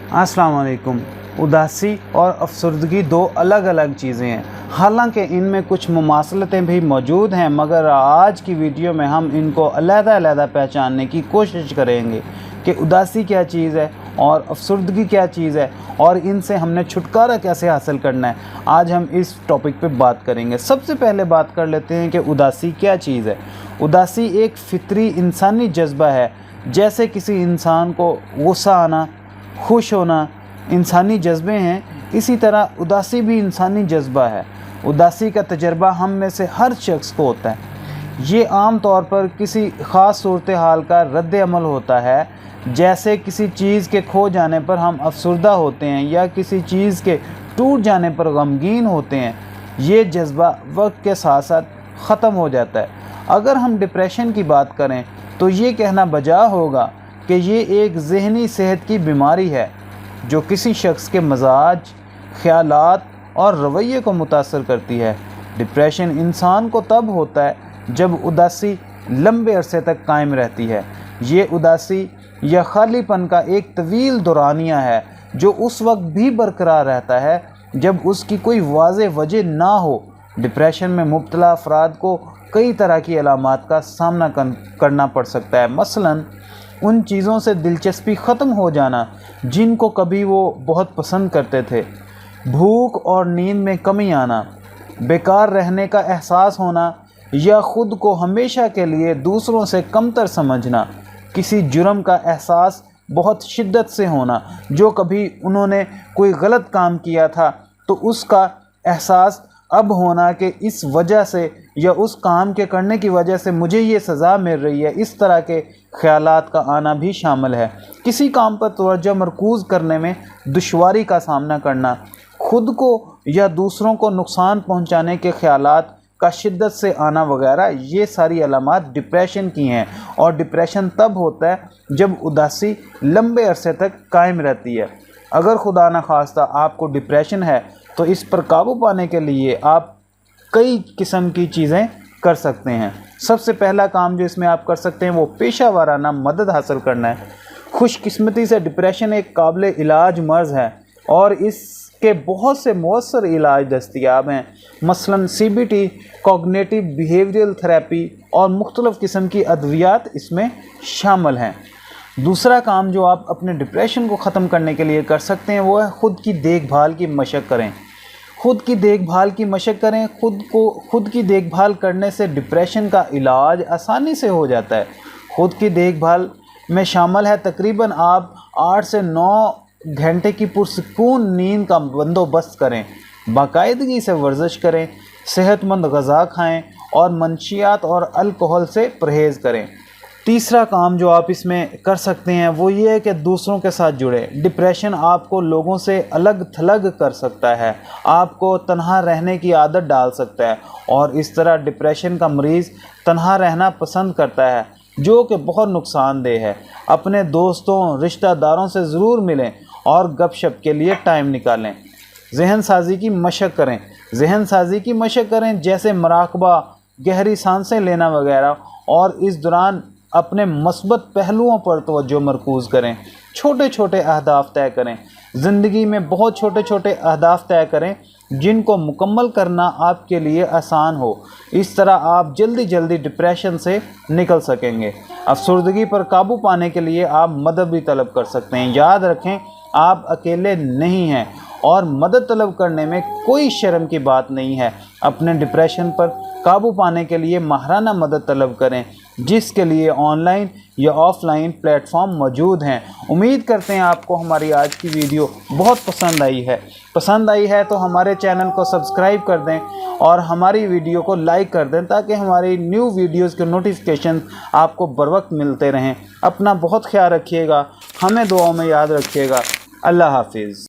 अस्सलाम वालेकुम। उदासी और अफसरदगी दो अलग अलग चीज़ें हैं, हालांकि इनमें कुछ मुमासलतें भी मौजूद हैं, मगर आज की वीडियो में हम इनको अलग-अलग पहचानने की कोशिश करेंगे कि उदासी क्या चीज़ है और अफसरदगी क्या चीज़ है और इनसे हमने छुटकारा कैसे हासिल करना है। आज हम इस टॉपिक पे बात करेंगे। सबसे पहले बात कर लेते हैं कि उदासी क्या चीज़ है। उदासी एक फितरी इंसानी जज्बा है। जैसे किसी इंसान को गुस्सा आना, खुश होना इंसानी जज्बे हैं, इसी तरह उदासी भी इंसानी जज्बा है। उदासी का तजर्बा हम में से हर शख्स को होता है। ये आम तौर पर किसी ख़ास सूरत हाल का रद्द अमल होता है, जैसे किसी चीज़ के खो जाने पर हम अफसरदा होते हैं या किसी चीज़ के टूट जाने पर गमगीन होते हैं। ये जज्बा वक्त के साथ साथ ख़त्म हो जाता है। अगर हम डिप्रेशन की बात करें तो ये कहना बजा होगा कि ये एक ज़हनी सेहत की बीमारी है जो किसी शख्स के मजाज, ख़यालात और रवैये को मुतासर करती है। डिप्रेशन इंसान को तब होता है जब उदासी लंबे अरसे तक कायम रहती है। ये उदासी या खालीपन का एक तवील दौरानिया है जो उस वक्त भी बरकरार रहता है जब उसकी कोई वाज़ेह वजह ना हो। डिप्रेशन में मुब्तला अफराद को कई तरह की अलामात का सामना करना पड़ सकता है। मसलन उन चीज़ों से दिलचस्पी ख़त्म हो जाना जिनको कभी वो बहुत पसंद करते थे, भूख और नींद में कमी आना, बेकार रहने का एहसास होना या ख़ुद को हमेशा के लिए दूसरों से कमतर समझना, किसी जुर्म का एहसास बहुत शिद्दत से होना, जो कभी उन्होंने कोई गलत काम किया था तो उसका एहसास अब होना कि इस वजह से या उस काम के करने की वजह से मुझे ये सज़ा मिल रही है। इस तरह के ख़यालात का आना भी शामिल है। किसी काम पर तवज्जो मरकूज़ करने में दुश्वारी का सामना करना, ख़ुद को या दूसरों को नुकसान पहुंचाने के ख़यालात का शिद्दत से आना वगैरह, ये सारी अलामात डिप्रेशन की हैं। और डिप्रेशन तब होता है जब उदासी लंबे अरसे तक कायम रहती है। अगर खुदा न खास्ता आपको डिप्रेशन है तो इस पर काबू पाने के लिए आप कई किस्म की चीज़ें कर सकते हैं। सबसे पहला काम जो इसमें आप कर सकते हैं वो पेशा वाराना मदद हासिल करना है। खुशकिस्मती से डिप्रेशन एक काबिल इलाज मर्ज़ है और इसके बहुत से मौसर इलाज दस्तयाब हैं। मसलन CBT, कॉग्निटिव बिहेवियरल थेरेपी और मुख्तलिफ़ किस्म की अद्वियात इसमें शामिल हैं। दूसरा काम जो आप अपने डिप्रेशन को ख़त्म करने के लिए कर सकते हैं वो है ख़ुद की देखभाल की मशक़ करें। ख़ुद की देखभाल की मशक़ करें। ख़ुद की देखभाल करने से डिप्रेशन का इलाज आसानी से हो जाता है। ख़ुद की देखभाल में शामिल है तकरीबन आप 8 से 9 घंटे की पुरसकून नींद का बंदोबस्त करें, बाकायदगी से वर्जिश करें, सेहतमंद ग़ज़ा खाएँ और मंशियात और अल्कोहल से परहेज़ करें। तीसरा काम जो आप इसमें कर सकते हैं वो ये है कि दूसरों के साथ जुड़ें। डिप्रेशन आपको लोगों से अलग थलग कर सकता है, आपको तन्हा रहने की आदत डाल सकता है और इस तरह डिप्रेशन का मरीज़ तन्हा रहना पसंद करता है, जो कि बहुत नुकसानदेह है। अपने दोस्तों, रिश्तेदारों से ज़रूर मिलें और गपशप के लिए टाइम निकालें। ज़हन साजी की मशक़ करें। ज़हन साजी की मशक़ करें जैसे मराक़बा, गहरी सांसें लेना वगैरह, और इस दौरान अपने मस्बत पहलुओं पर तवज्जो मरकूज़ करें। छोटे छोटे अहदाफ तय करें। ज़िंदगी में बहुत छोटे छोटे अहदाफ तय करें जिनको मुकम्मल करना आपके लिए आसान हो। इस तरह आप जल्दी जल्दी डिप्रेशन से निकल सकेंगे। अफसरदगी पर काबू पाने के लिए आप मदद भी तलब कर सकते हैं। याद रखें, आप अकेले नहीं हैं और मदद तलब करने में कोई शर्म की बात नहीं है। अपने डिप्रेशन पर काबू पाने के लिए माहराना मदद तलब करें, जिसके लिए ऑनलाइन या ऑफ़लाइन प्लेटफॉर्म मौजूद हैं। उम्मीद करते हैं आपको हमारी आज की वीडियो बहुत पसंद आई है तो हमारे चैनल को सब्सक्राइब कर दें और हमारी वीडियो को लाइक कर दें ताकि हमारी न्यू वीडियोज़ के नोटिफिकेशन आपको बर वक्त मिलते रहें। अपना बहुत ख्याल रखिएगा, हमें दुआओं में याद रखिएगा। अल्लाह हाफिज़।